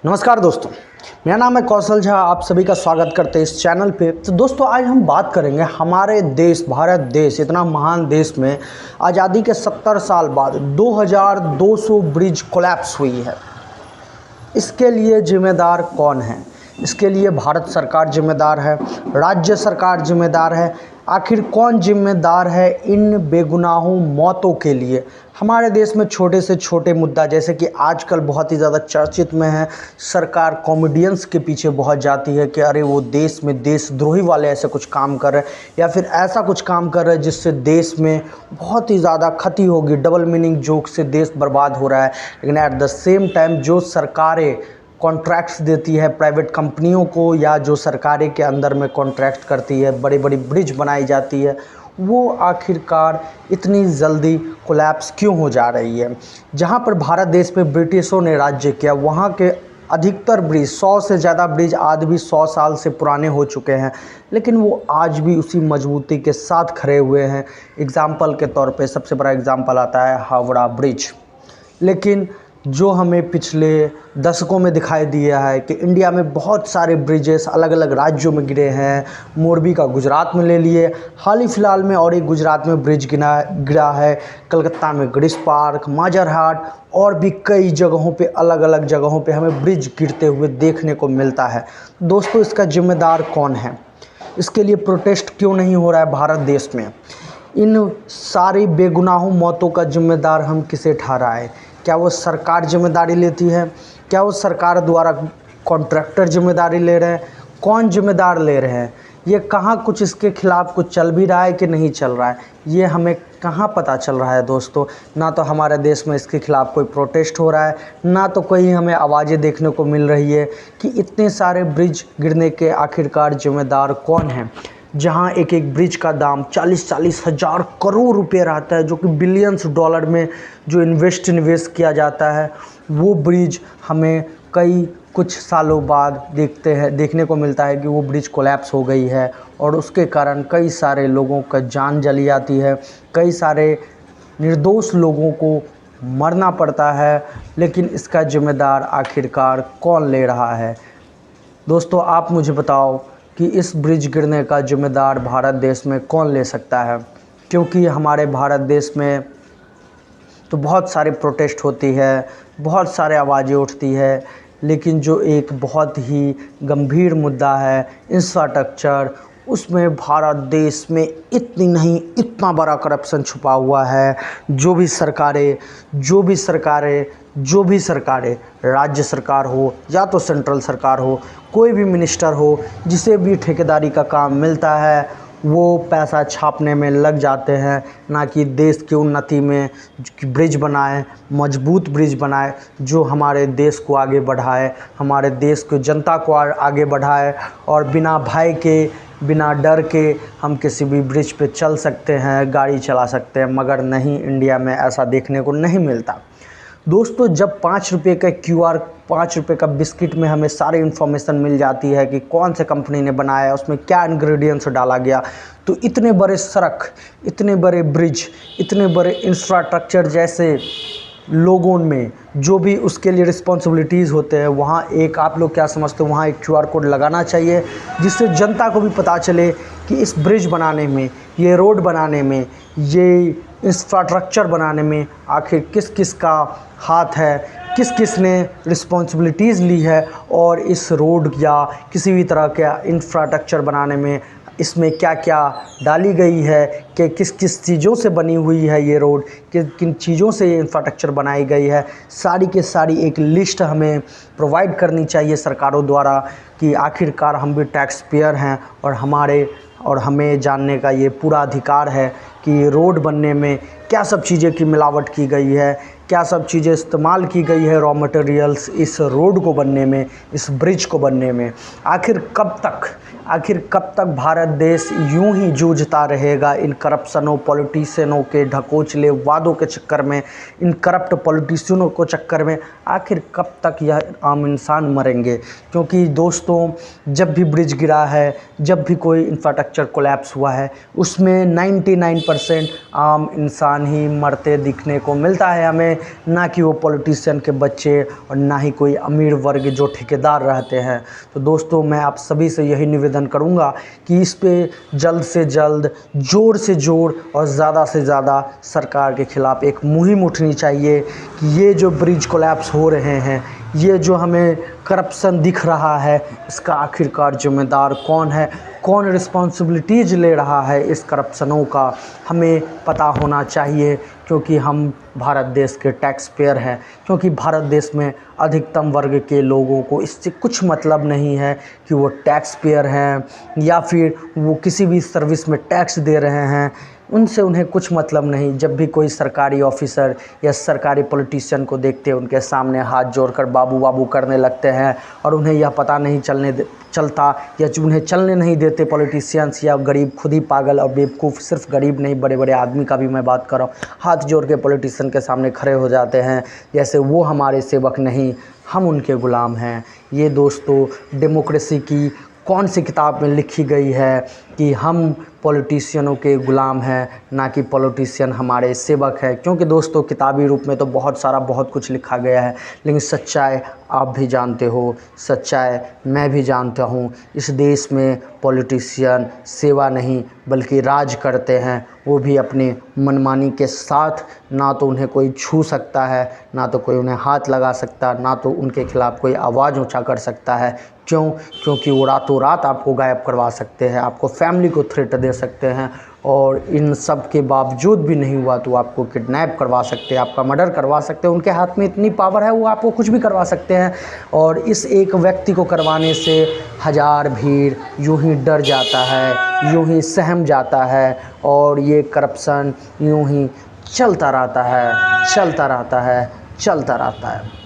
नमस्कार दोस्तों, मेरा नाम है कौशल झा। आप सभी का स्वागत करते हैं इस चैनल पे। तो दोस्तों, आज हम बात करेंगे हमारे देश भारत देश, इतना महान देश में आज़ादी के 70 साल बाद 2200 ब्रिज कोलैप्स हुई है। इसके लिए जिम्मेदार कौन है? इसके लिए भारत सरकार जिम्मेदार है, राज्य सरकार जिम्मेदार है। आखिर कौन जिम्मेदार है इन बेगुनाहों मौतों के लिए? हमारे देश में छोटे से छोटे मुद्दा, जैसे कि आजकल बहुत ही ज़्यादा चर्चित में है, सरकार कॉमेडियंस के पीछे बहुत जाती है कि अरे वो देश में देशद्रोही वाले ऐसे कुछ काम कर रहे हैं या फिर ऐसा कुछ काम कर रहे हैं जिससे देश में बहुत ही ज़्यादा क्षति होगी। डबल मीनिंग जोक से देश बर्बाद हो रहा है। लेकिन एट द सेम टाइम जो सरकारें कॉन्ट्रैक्ट्स देती है प्राइवेट कंपनियों को, या जो सरकारें के अंदर में कॉन्ट्रैक्ट करती है, बड़ी बड़ी ब्रिज बनाई जाती है, वो आखिरकार इतनी जल्दी कोलैप्स क्यों हो जा रही है? जहाँ पर भारत देश में ब्रिटिशों ने राज्य किया, वहाँ के अधिकतर ब्रिज, 100 से ज़्यादा ब्रिज आज भी 100 साल से पुराने हो चुके हैं, लेकिन वो आज भी उसी मजबूती के साथ खड़े हुए हैं। एग्ज़ाम्पल के तौर पे सबसे बड़ा एग्ज़ाम्पल आता है हावड़ा ब्रिज। लेकिन जो हमें पिछले दशकों में दिखाई दिया है कि इंडिया में बहुत सारे ब्रिजेस अलग अलग राज्यों में गिरे हैं। मोरबी का गुजरात में ले लिए हाल ही फ़िलहाल में, और एक गुजरात में ब्रिज गिरा है। कलकत्ता में गिरीश पार्क, माजरहाट और भी कई जगहों पे, अलग अलग जगहों पे हमें ब्रिज गिरते हुए देखने को मिलता है। दोस्तों, इसका जिम्मेदार कौन है? इसके लिए प्रोटेस्ट क्यों नहीं हो रहा है भारत देश में? इन सारी बेगुनाहों मौतों का जिम्मेदार हम किसे ठहराएं? क्या वो सरकार जिम्मेदारी लेती है? क्या वो सरकार द्वारा कॉन्ट्रैक्टर जिम्मेदारी ले रहे हैं? कौन जिम्मेदार ले रहे हैं? ये कहाँ कुछ इसके खिलाफ़ कुछ चल भी रहा है कि नहीं चल रहा है, ये हमें कहाँ पता चल रहा है दोस्तों। ना तो हमारे देश में इसके खिलाफ़ कोई प्रोटेस्ट हो रहा है, ना तो कोई हमें आवाज़ें देखने को मिल रही है कि इतने सारे ब्रिज गिरने के आखिरकार जिम्मेदार कौन हैं। जहाँ एक एक ब्रिज का दाम 40-40 हज़ार करोड़ रुपए रहता है, जो कि बिलियंस डॉलर में जो इन्वेस्ट किया जाता है, वो ब्रिज हमें कई कुछ सालों बाद देखने को मिलता है कि वो ब्रिज कोलैप्स हो गई है, और उसके कारण कई सारे लोगों का जान चली जाती है, कई सारे निर्दोष लोगों को मरना पड़ता है। लेकिन इसका जिम्मेदार आखिरकार कौन ले रहा है? दोस्तों, आप मुझे बताओ कि इस ब्रिज गिरने का जिम्मेदार भारत देश में कौन ले सकता है? क्योंकि हमारे भारत देश में तो बहुत सारे प्रोटेस्ट होती है, बहुत सारे आवाज़ें उठती है, लेकिन जो एक बहुत ही गंभीर मुद्दा है इंफ्रास्ट्रक्चर, उसमें भारत देश में इतनी नहीं इतना बड़ा करप्शन छुपा हुआ है। जो भी सरकारें, राज्य सरकार हो या तो सेंट्रल सरकार हो, कोई भी मिनिस्टर हो, जिसे भी ठेकेदारी का काम मिलता है, वो पैसा छापने में लग जाते हैं, ना कि देश की उन्नति में ब्रिज बनाए, मजबूत ब्रिज बनाए जो हमारे देश को आगे बढ़ाए, हमारे देश को, जनता को आगे बढ़ाए, और बिना भय के, बिना डर के हम किसी भी ब्रिज पे चल सकते हैं, गाड़ी चला सकते हैं। मगर नहीं, इंडिया में ऐसा देखने को नहीं मिलता। दोस्तों, जब 5 रुपये का QR, 5 रुपये का बिस्किट में हमें सारी इन्फॉर्मेशन मिल जाती है कि कौन से कंपनी ने बनाया, उसमें क्या इंग्रेडिएंट्स डाला गया, तो इतने बड़े सड़क, इतने बड़े ब्रिज, इतने बड़े इंफ्रास्ट्रक्चर जैसे लोगों में जो भी उसके लिए रिस्पॉन्सिबिलिटीज़ होते हैं, वहाँ एक, आप लोग क्या समझते हो, वहाँ एक QR कोड लगाना चाहिए, जिससे जनता को भी पता चले कि इस ब्रिज बनाने में, ये रोड बनाने में, ये इंफ्रास्ट्रक्चर बनाने में आखिर किस किस का हाथ है, किस किस ने रिस्पॉन्सिबिलिटीज़ ली है, और इस रोड या किसी भी तरह के इंफ्रास्ट्रक्चर बनाने में इसमें क्या क्या डाली गई है, कि किस किस चीज़ों से बनी हुई है ये रोड, किन किन चीज़ों से ये इंफ्रास्ट्रक्चर बनाई गई है, सारी के सारी एक लिस्ट हमें प्रोवाइड करनी चाहिए सरकारों द्वारा, कि आखिरकार हम भी टैक्स पेयर हैं, और हमें जानने का ये पूरा अधिकार है कि रोड बनने में क्या सब चीज़ें की मिलावट की गई है, क्या सब चीज़ें इस्तेमाल की गई है, रॉ मटेरियल्स, इस रोड को बनने में, इस ब्रिज को बनने में। आखिर कब तक भारत देश यूं ही जूझता रहेगा इन करप्शनों, पॉलिटिशियनों के ढकोचले वादों के चक्कर में, इन करप्ट पॉलिटिशियनों को चक्कर में? आखिर कब तक यह आम इंसान मरेंगे? क्योंकि दोस्तों, जब भी ब्रिज गिरा है, जब भी कोई इंफ्रास्ट्रक्चर कोलैप्स हुआ है, उसमें 90% आम इंसान ही मरते दिखने को मिलता है हमें, ना कि वो पॉलिटिशियन के बच्चे और ना ही कोई अमीर वर्ग जो ठेकेदार रहते हैं। तो दोस्तों मैं आप सभी से यही निवेदन करूंगा कि इस पे जल्द से जल्द, ज़ोर से ज़ोर और ज़्यादा से ज़्यादा सरकार के ख़िलाफ़ एक मुहिम उठनी चाहिए कि ये जो ब्रिज कोलैप्स हो रहे हैं, ये जो हमें करप्शन दिख रहा है, इसका आखिरकार ज़िम्मेदार कौन है, कौन रिस्पॉन्सिबिलिटीज़ ले रहा है इस करप्शनों का, हमें पता होना चाहिए। क्योंकि हम भारत देश के टैक्स पेयर हैं, क्योंकि भारत देश में अधिकतम वर्ग के लोगों को इससे कुछ मतलब नहीं है कि वो टैक्स पेयर हैं या फिर वो किसी भी सर्विस में टैक्स दे रहे हैं, उनसे उन्हें कुछ मतलब नहीं। जब भी कोई सरकारी ऑफिसर या सरकारी पॉलिटिशियन को देखते हैं, उनके सामने हाथ जोड़कर बाबू बाबू करने लगते हैं और उन्हें यह पता नहीं चलता या उन्हें चलने नहीं देते पॉलिटिशियंस, या गरीब खुद ही पागल और बेवकूफ़, सिर्फ गरीब नहीं बड़े बड़े आदमी का भी मैं बात कर रहा हूँ, हाथ जोड़ के पॉलिटिशियन के सामने खड़े हो जाते हैं जैसे वो हमारे सेवक नहीं, हम उनके ग़ुलाम हैं। ये दोस्तों डेमोक्रेसी की कौन सी किताब में लिखी गई है कि हम पॉलिटिशियनों के ग़ुलाम हैं, ना कि पॉलिटिशियन हमारे सेवक है। क्योंकि दोस्तों किताबी रूप में तो बहुत सारा बहुत कुछ लिखा गया है, लेकिन सच्चाई आप भी जानते हो, सच्चाई मैं भी जानता हूँ। इस देश में पॉलिटिशियन सेवा नहीं बल्कि राज करते हैं, वो भी अपनी मनमानी के साथ। ना तो उन्हें कोई छू सकता है, ना तो कोई उन्हें हाथ लगा सकता, ना तो उनके खिलाफ़ कोई आवाज़ ऊंचा कर सकता है। क्यों? क्योंकि वो रातों रात आपको गायब करवा सकते हैं, आपको फैमिली को थ्रेट दे सकते हैं, और इन सब के बावजूद भी नहीं हुआ तो आपको किडनैप करवा सकते हैं, आपका मर्डर करवा सकते हैं। उनके हाथ में इतनी पावर है, वो आपको कुछ भी करवा सकते हैं। और इस एक व्यक्ति को करवाने से हज़ार भीड़ यूं ही डर जाता है, यूं ही सहम जाता है, और ये करप्शन यूं ही चलता रहता है, चलता रहता है, चलता रहता है।